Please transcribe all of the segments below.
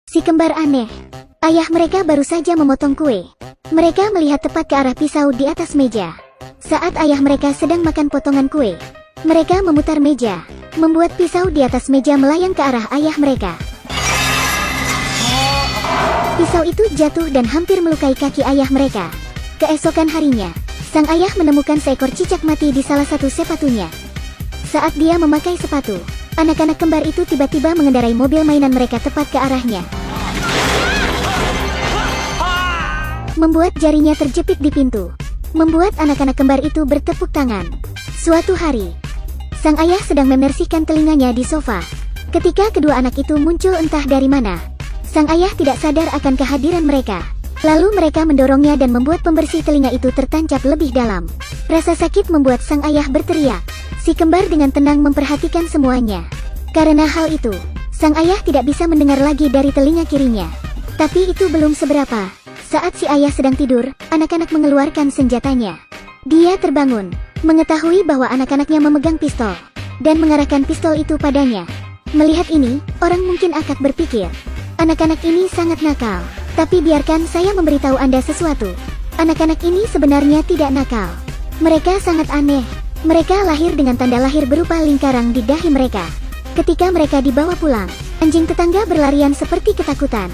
Si kembar aneh. Ayah mereka baru saja memotong kue. Mereka melihat tepat ke arah pisau di atas meja. Saat ayah mereka sedang makan potongan kue, mereka memutar meja, membuat pisau di atas meja melayang ke arah ayah mereka. Pisau itu jatuh dan hampir melukai kaki ayah mereka. Keesokan harinya, sang ayah menemukan seekor cicak mati di salah satu sepatunya. Saat dia memakai sepatu, anak-anak kembar itu tiba-tiba mengendarai mobil mainan mereka tepat ke arahnya, membuat jarinya terjepit di pintu, membuat anak-anak kembar itu bertepuk tangan. Suatu hari, sang ayah sedang membersihkan telinganya di sofa. Ketika kedua anak itu muncul entah dari mana, sang ayah tidak sadar akan kehadiran mereka. Lalu mereka mendorongnya dan membuat pembersih telinga itu tertancap lebih dalam. Rasa sakit membuat sang ayah berteriak. Si kembar dengan tenang memperhatikan semuanya. Karena hal itu, sang ayah tidak bisa mendengar lagi dari telinga kirinya. Tapi itu belum seberapa. Saat si ayah sedang tidur, anak-anak mengeluarkan senjatanya. Dia terbangun, mengetahui bahwa anak-anaknya memegang pistol, dan mengarahkan pistol itu padanya. Melihat ini, orang mungkin akan berpikir, anak-anak ini sangat nakal. Tapi biarkan saya memberitahu Anda sesuatu. Anak-anak ini sebenarnya tidak nakal. Mereka sangat aneh. Mereka lahir dengan tanda lahir berupa lingkaran di dahi mereka. Ketika mereka dibawa pulang, anjing tetangga berlarian seperti ketakutan,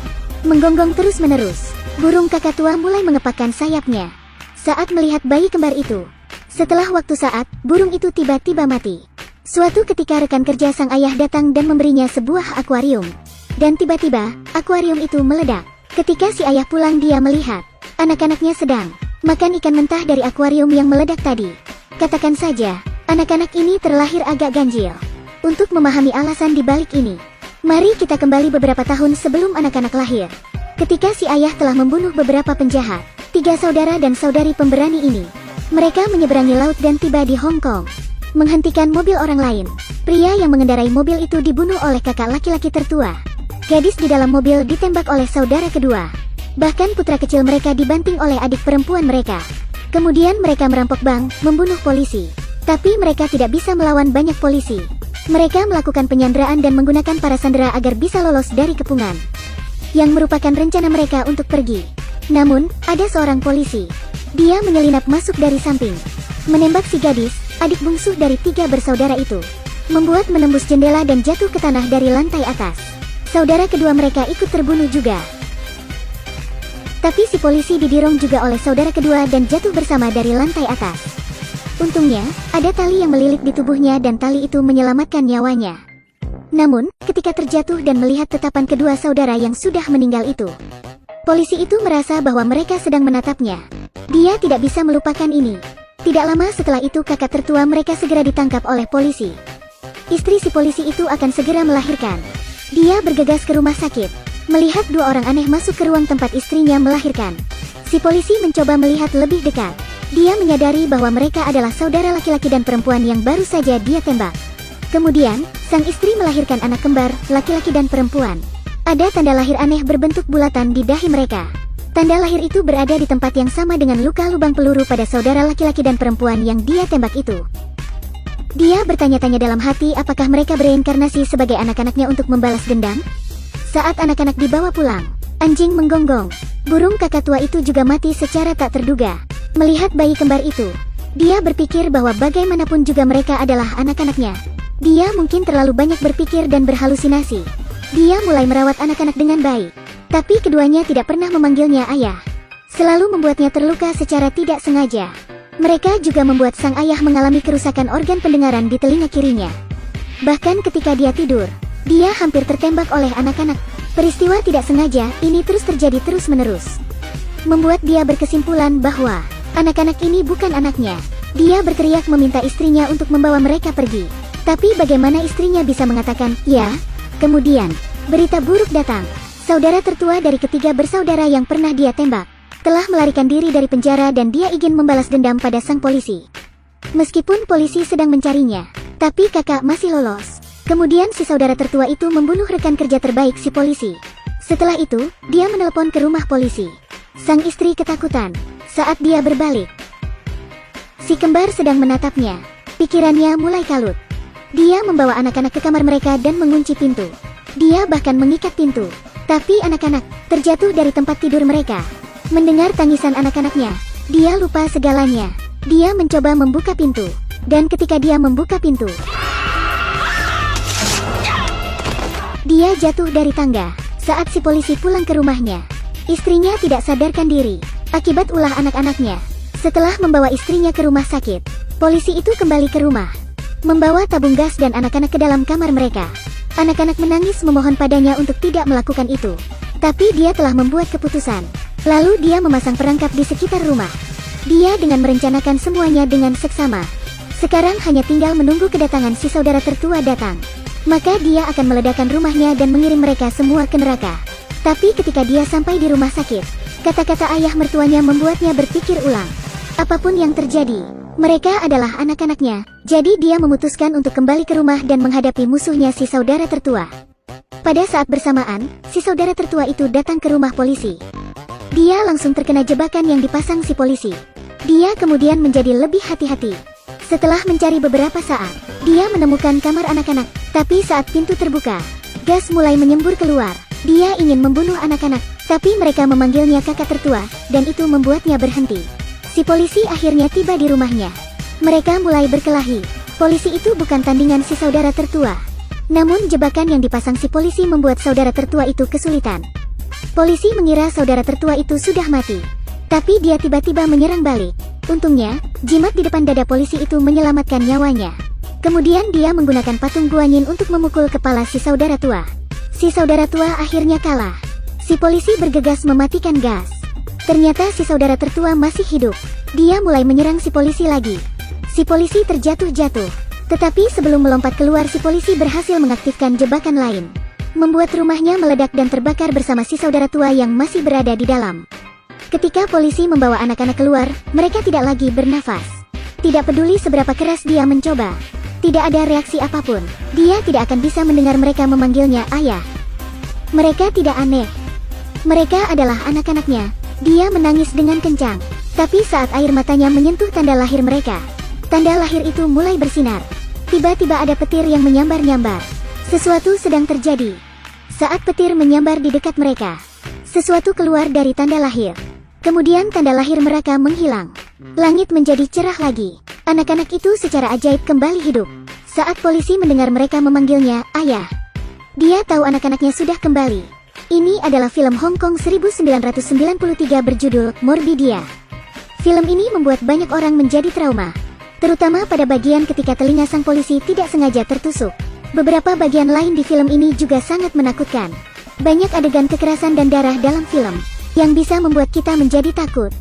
menggonggong terus-menerus. Burung kakatua mulai mengepakkan sayapnya saat melihat bayi kembar itu. Setelah waktu saat, burung itu tiba-tiba mati. Suatu ketika rekan kerja sang ayah datang dan memberinya sebuah akuarium. Dan tiba-tiba, akuarium itu meledak. Ketika si ayah pulang, dia melihat anak-anaknya sedang makan ikan mentah dari akuarium yang meledak tadi. Katakan saja, anak-anak ini terlahir agak ganjil. Untuk memahami alasan di balik ini, mari kita kembali beberapa tahun sebelum anak-anak lahir. Ketika si ayah telah membunuh beberapa penjahat, 3 saudara dan saudari pemberani ini, mereka menyeberangi laut dan tiba di Hong Kong, menghentikan mobil orang lain. Pria yang mengendarai mobil itu dibunuh oleh kakak laki-laki tertua. Gadis di dalam mobil ditembak oleh saudara kedua. Bahkan putra kecil mereka dibanting oleh adik perempuan mereka. Kemudian mereka merampok bank, membunuh polisi. Tapi mereka tidak bisa melawan banyak polisi. Mereka melakukan penyanderaan dan menggunakan para sandera agar bisa lolos dari kepungan, yang merupakan rencana mereka untuk pergi. Namun, ada seorang polisi. Dia menyelinap masuk dari samping, menembak si gadis, adik bungsu dari 3 bersaudara itu, membuat menembus jendela dan jatuh ke tanah dari lantai atas. Saudara kedua mereka ikut terbunuh juga. Tapi si polisi didorong juga oleh saudara kedua dan jatuh bersama dari lantai atas. Untungnya, ada tali yang melilit di tubuhnya dan tali itu menyelamatkan nyawanya. Namun, ketika terjatuh dan melihat tatapan kedua saudara yang sudah meninggal itu, polisi itu merasa bahwa mereka sedang menatapnya. Dia tidak bisa melupakan ini. Tidak lama setelah itu kakak tertua mereka segera ditangkap oleh polisi. Istri si polisi itu akan segera melahirkan. Dia bergegas ke rumah sakit, melihat 2 orang aneh masuk ke ruang tempat istrinya melahirkan. Si polisi mencoba melihat lebih dekat. Dia menyadari bahwa mereka adalah saudara laki-laki dan perempuan yang baru saja dia tembak. Kemudian, sang istri melahirkan anak kembar, laki-laki dan perempuan. Ada tanda lahir aneh berbentuk bulatan di dahi mereka. Tanda lahir itu berada di tempat yang sama dengan luka lubang peluru pada saudara laki-laki dan perempuan yang dia tembak itu. Dia bertanya-tanya dalam hati apakah mereka bereinkarnasi sebagai anak-anaknya untuk membalas dendam. Saat anak-anak dibawa pulang, anjing menggonggong. Burung kakatua itu juga mati secara tak terduga. Melihat bayi kembar itu, dia berpikir bahwa bagaimanapun juga mereka adalah anak-anaknya. Dia mungkin terlalu banyak berpikir dan berhalusinasi. Dia mulai merawat anak-anak dengan baik. Tapi keduanya tidak pernah memanggilnya ayah. Selalu membuatnya terluka secara tidak sengaja. Mereka juga membuat sang ayah mengalami kerusakan organ pendengaran di telinga kirinya. Bahkan ketika dia tidur, dia hampir tertembak oleh anak-anak. Peristiwa tidak sengaja ini terus terjadi terus-menerus, membuat dia berkesimpulan bahwa anak-anak ini bukan anaknya. Dia berteriak meminta istrinya untuk membawa mereka pergi. Tapi bagaimana istrinya bisa mengatakan ya? Kemudian, berita buruk datang. Saudara tertua dari ketiga bersaudara yang pernah dia tembak telah melarikan diri dari penjara dan dia ingin membalas dendam pada sang polisi. Meskipun polisi sedang mencarinya, tapi kakak masih lolos. Kemudian si saudara tertua itu membunuh rekan kerja terbaik si polisi. Setelah itu, dia menelpon ke rumah polisi. Sang istri ketakutan saat dia berbalik. Si kembar sedang menatapnya. Pikirannya mulai kalut. Dia membawa anak-anak ke kamar mereka dan mengunci pintu. Dia bahkan mengikat pintu. Tapi anak-anak terjatuh dari tempat tidur mereka. Mendengar tangisan anak-anaknya, dia lupa segalanya. Dia mencoba membuka pintu. Dan ketika dia membuka pintu, dia jatuh dari tangga. Saat si polisi pulang ke rumahnya, istrinya tidak sadarkan diri akibat ulah anak-anaknya. Setelah membawa istrinya ke rumah sakit, polisi itu kembali ke rumah, membawa tabung gas dan anak-anak ke dalam kamar mereka. Anak-anak menangis memohon padanya untuk tidak melakukan itu. Tapi dia telah membuat keputusan. Lalu dia memasang perangkap di sekitar rumah. Dia dengan merencanakan semuanya dengan seksama. Sekarang hanya tinggal menunggu kedatangan si saudara tertua datang. Maka dia akan meledakkan rumahnya dan mengirim mereka semua ke neraka. Tapi ketika dia sampai di rumah sakit, kata-kata ayah mertuanya membuatnya berpikir ulang. Apapun yang terjadi, mereka adalah anak-anaknya. Jadi dia memutuskan untuk kembali ke rumah dan menghadapi musuhnya si saudara tertua. Pada saat bersamaan, si saudara tertua itu datang ke rumah polisi. Dia langsung terkena jebakan yang dipasang si polisi. Dia kemudian menjadi lebih hati-hati. Setelah mencari beberapa saat, dia menemukan kamar anak-anak. Tapi saat pintu terbuka, gas mulai menyembur keluar. Dia ingin membunuh anak-anak, tapi mereka memanggilnya kakak tertua, dan itu membuatnya berhenti. Si polisi akhirnya tiba di rumahnya. Mereka mulai berkelahi. Polisi itu bukan tandingan si saudara tertua. Namun jebakan yang dipasang si polisi membuat saudara tertua itu kesulitan. Polisi mengira saudara tertua itu sudah mati. Tapi dia tiba-tiba menyerang balik. Untungnya, jimat di depan dada polisi itu menyelamatkan nyawanya. Kemudian dia menggunakan patung guanyin untuk memukul kepala si saudara tua. Si saudara tua akhirnya kalah. Si polisi bergegas mematikan gas. Ternyata si saudara tertua masih hidup. Dia mulai menyerang si polisi lagi. Si polisi terjatuh-jatuh. Tetapi sebelum melompat keluar, si polisi berhasil mengaktifkan jebakan lain, membuat rumahnya meledak dan terbakar bersama si saudara tua yang masih berada di dalam. Ketika polisi membawa anak-anak keluar, mereka tidak lagi bernafas. Tidak peduli seberapa keras dia mencoba, tidak ada reaksi apapun. Dia tidak akan bisa mendengar mereka memanggilnya ayah. Mereka tidak aneh. Mereka adalah anak-anaknya. Dia menangis dengan kencang. Tapi saat air matanya menyentuh tanda lahir mereka, tanda lahir itu mulai bersinar. Tiba-tiba ada petir yang menyambar-nyambar. Sesuatu sedang terjadi. Saat petir menyambar di dekat mereka, sesuatu keluar dari tanda lahir. Kemudian tanda lahir mereka menghilang. Langit menjadi cerah lagi. Anak-anak itu secara ajaib kembali hidup. Saat polisi mendengar mereka memanggilnya ayah, dia tahu anak-anaknya sudah kembali. Ini adalah film Hong Kong 1993 berjudul Morbidia. Film ini membuat banyak orang menjadi trauma, terutama pada bagian ketika telinga sang polisi tidak sengaja tertusuk. Beberapa bagian lain di film ini juga sangat menakutkan. Banyak adegan kekerasan dan darah dalam film, yang bisa membuat kita menjadi takut.